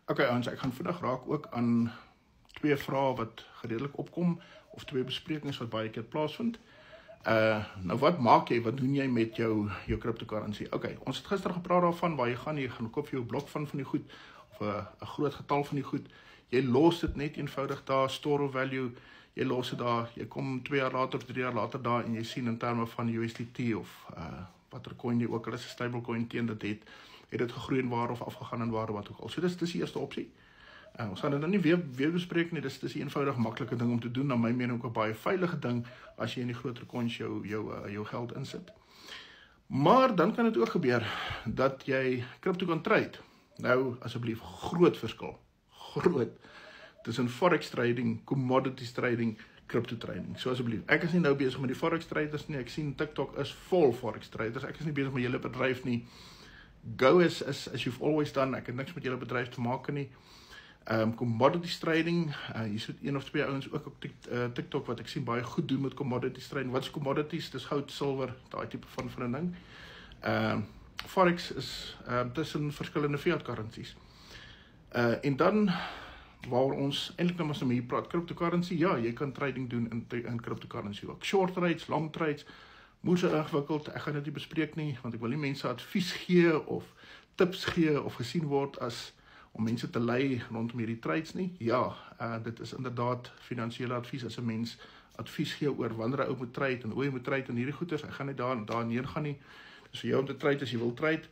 Okay, ons, ek gaan vandag raak ook aan twee vrae wat geredelik opkom, of twee besprekings wat baie keer plaasvind. Nou wat maak jy, wat doen jy met jou cryptocurrency? Okay, ons het gister gepraat daarvan, waar jy gaan koop vir jou blok van die goed, of 'n groot getal van die goed, jy los dit net eenvoudig daar, store of value, jy los dit daar, jy kom 2 jaar later of 3 jaar later daar, en jy sien in terme van USDT, of watter coin jy ook, al is 'n stablecoin teen dit het dit gegroei in waarde of afgegaan in waarde, wat ook al. So dis die eerste opsie. Ons gaan dit nou nie weer bespreek nie, dis 'n eenvoudige, maklike ding om te doen, na my mening ook 'n baie veilige ding, as jy in die groter coins jou geld insit. Maar dan kan dit ook gebeur, dat jy crypto kan trade. Nou, asseblief, groot verskil, tussen forex trading, commodities trading, crypto trading. So asseblief, ek is nie nou besig met die forex traders nie, ek sien TikTok is vol forex traders, ek is nie besig met julle bedryf nie. Go as you've always done, ek het niks met julle bedryf te maak nie. Commodities trading, hier sit 1 of 2 ouens ook op TikTok wat ek sien baie goed doen met commodities trading. Wat is commodities? Dis goud, silwer, daai tipe van 'n ding. Forex is tussen verskillende fiat currencies. En dan, waar ons eintlik nou maar hier praat, cryptocurrency, ja, jy kan trading doen in cryptocurrency ook. Short trades, long trades, moes ingewikkeld, ek gaan dit nie bespreek nie, want ek wil nie mense advies gee, of tips gee, of gesien word as om mense te lei rondom hierdie trades nie. Ja, dit is inderdaad finansiële advies, as 'n mens advies gee oor wanneer 'n ou moet trade, en hoe jy moet trade in hierdie goeders, ek gaan nie daar neer gaan nie. Dis vir jou om te trade as jy wil trade.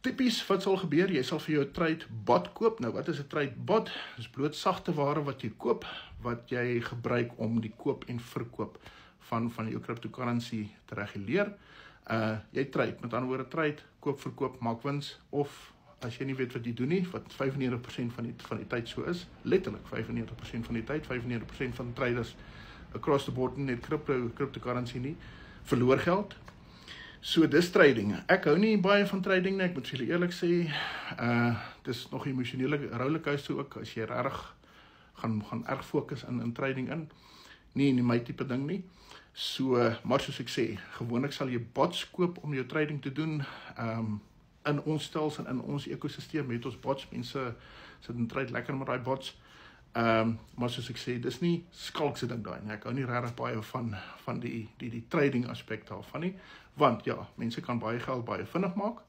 Tipies, wat sal gebeur? Jy sal vir jou trade bot koop. Nou, wat is 'n trade bot? Dis bloot sagte ware wat jy koop, wat jy gebruik om die koop en verkoop van jou cryptocurrency te reguleer. Jy trade, met ander woorde trade, koop, verkoop, maak wins, of as jy nie weet wat jy doen nie, wat 95% van die tyd so is, letterlik 95% van die tyd, 95% van traders across the board, net cryptocurrency nie, verloor geld. So dis trading. Ek hou nie baie van trading nie, ek moet vir julle eerlik sê, dis nog emosionele rollercoaster ook, as jy regtig gaan erg fokus in trading in, nie my tipe ding nie. So, maar soos ek sê, gewoonlik sal jy bots koop om jou trading te doen. In ons stelsel, in ons ekosisteem het ons bots, mense sit en trade lekker met daai bots. Maar soos ek sê, dis nie skalkse ding daai nie. Ek hou nie regtig baie van die trading aspek daarvan nie, want ja, mense kan baie geld baie vinnig maak.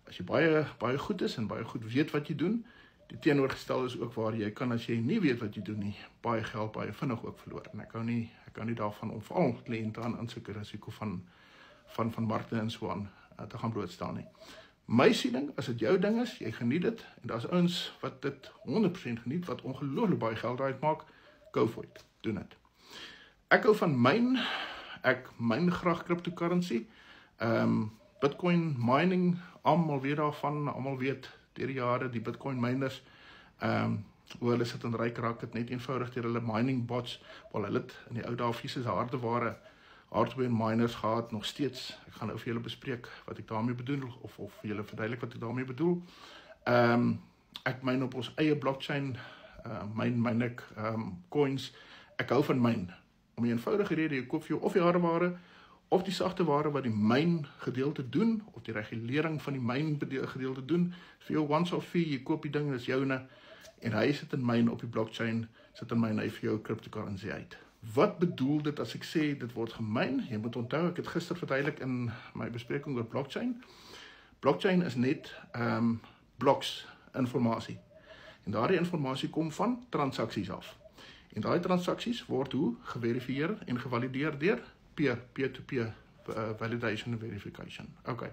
As jy baie goed is en baie goed weet wat jy doen, die teenoorgestel is ook waar jy kan, as jy nie weet wat jy doen nie, baie geld baie vinnig ook verloor. En ek hou nie daarvan om veral kliënte aan sulke risiko van markte en so aan te gaan blootstaan nie. My siening, as dit jou ding is, jy geniet dit, en daar's ouens wat dit 100% geniet, wat ongelooflik baie geld daaruit maak, go for it, doen dit. Ek hou van myn, ek myn graag cryptocurrency, Bitcoin mining, almal weet daarvan, almal weet deur die jare, die Bitcoin miners, hoe hulle sit en ryk raak, dit net eenvoudig deur hulle mining bots, waar hulle het in die ou dae fisies hardware miners gehad, nog steeds. Ek gaan nou vir julle bespreek wat ek daarmee bedoel, of vir julle verduidelik wat ek daarmee bedoel. Ek myn op ons eie blockchain, myn ek coins, ek hou van myn, om die eenvoudige rede, jy koop vir jou of die hardware, of die sagte ware wat die myn gedeelte doen, of die regulering van die myn gedeelte doen, vir jou once-off fee, jy koop die ding, dis joune, en hy sit in myn op die blockchain, sit in myn hy vir jou cryptocurrency uit. Wat bedoel dit as ek sê, dit word gemyn? Jy moet onthou, ek het gister verduidelik in my bespreking oor blockchain. Blockchain is net bloks informasie. En daardie informasie kom van transaksies af. En daardie transaksies word hoe geverifieer en gevalideer deur peer-to-peer validation and verification. Okay.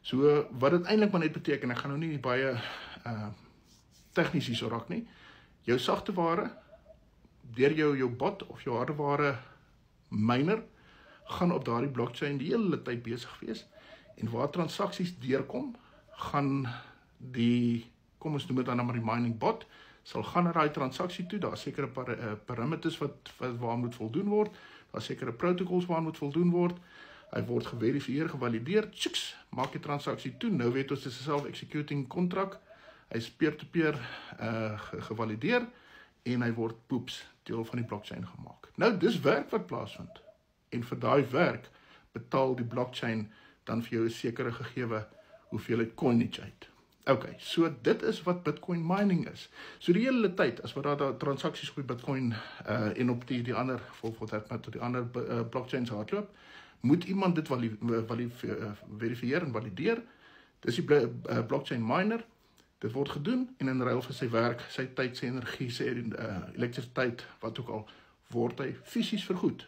So, wat dit eintlik maar net beteken, ek gaan nou nie baie tegnies hier so raak nie. Jou sagte ware, deur jou bot of jou hardware miner, gaan op daardie blockchain die hele tyd besig wees, en waar transaksies deurkom, gaan kom ons noem dit dan maar die mining bot, sal gaan na daai transaksie toe, daar is sekere parameters waar moet voldoen word, daar is sekere protocols waar moet voldoen word, hy word geverifieer, gevalideer, tjiks, maak die transaksie toe, nou weet ons, dit is 'n self-executing contract, hy is peer-to-peer gevalideer, en hy word deel van die blockchain gemaak. Nou, dis werk wat plaasvind. En vir daai werk betaal die blockchain dan vir jou 'n sekere gegewe hoeveelheid coinage uit. Okay, so dit is wat Bitcoin mining is. So die hele tyd, as wat daar transaksies op die Bitcoin en op die ander, tot die ander blockchains hardloop, moet iemand dit verifieer en valideer. Dis die blockchain miner. Dit word gedoen en in ruil vir sy werk, sy tyd, sy energie, sy elektrisiteit, wat ook al, word hy fisies vergoed.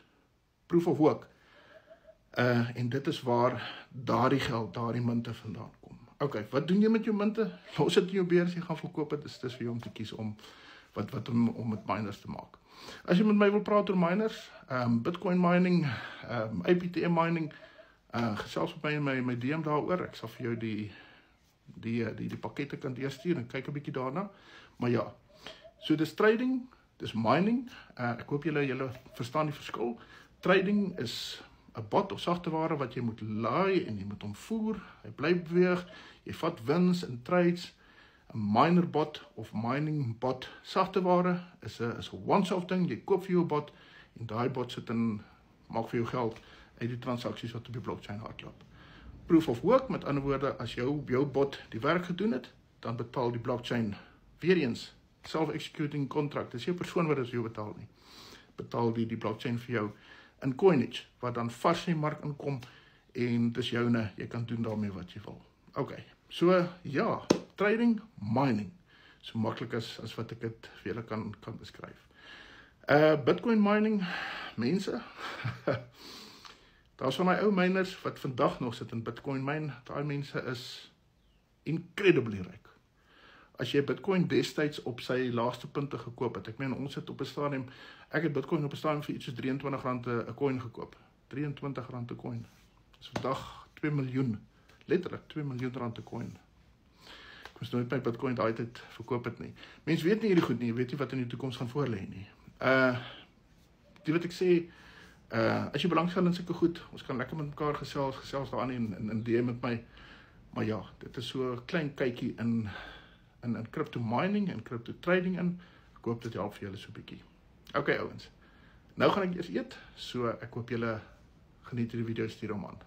Proof of work. En dit is waar daardie geld, daardie munte vandaan kom. Okay, wat doen jy met jou munte? Los dit in jou beurs, jy gaan verkoop het, dis vir jou om te kies om met miners te maak. As jy met my wil praat oor miners, Bitcoin mining, APTM mining, gesels met my in my DM daaroor, ek sal vir jou die pakkette kan deurstuur en kyk 'n bietjie daarna. Maar ja, so dis trading, dis mining, ek hoop julle verstaan die verskil. Trading is 'n bot of sagteware wat jy moet laai en jy moet hom voer, hy bly beweeg, jy vat wins in trades. 'n miner bot of mining bot sagteware is 'n once-off ding, jy koop vir jou bot en daai bot sit in, maak vir jou geld uit die transaksies wat op die blockchain hardloop. Proof of work, met ander woorde, as jou bot die werk gedoen het, dan betaal die blockchain weer eens self-executing contract, dis jou persoon wat dit vir jou betaal nie. Betaal die blockchain vir jou in coinage, wat dan vars in die mark inkom, en dis joune, jy kan doen daarmee wat jy wil. Okay, so ja, trading, mining, so maklik as wat ek dit vir julle kan beskryf. Bitcoin mining, mense, daar is van my ou miners wat vandag nog sit in Bitcoin mine, daai mense is incredibly ryk. As jy Bitcoin destyds op sy laagste punte gekoop het, ek meen ons het op 'n stadium, ek het Bitcoin op 'n stadium vir iets soos R23 'n coin gekoop. R23 'n coin. Dis vandag 2 miljoen, letterlik 2 miljoen rand 'n coin. Ek moes nooit my Bitcoin daai tyd verkoop het nie. Mense weet nie hierdie goed nie, jy weet nie wat in die toekoms gaan voorlê nie. Die wat ek sê, as jy belangstel in sulke goed, ons kan lekker met mekaar gesels daaraan en DM met my. Maar ja, dit is so 'n klein kykie in crypto mining en crypto trading in. Ek hoop dit help vir julle so 'n bietjie. Okay ouens, nou gaan ek eers eet, so ek hoop julle geniet hierdie video, stuur hom aan.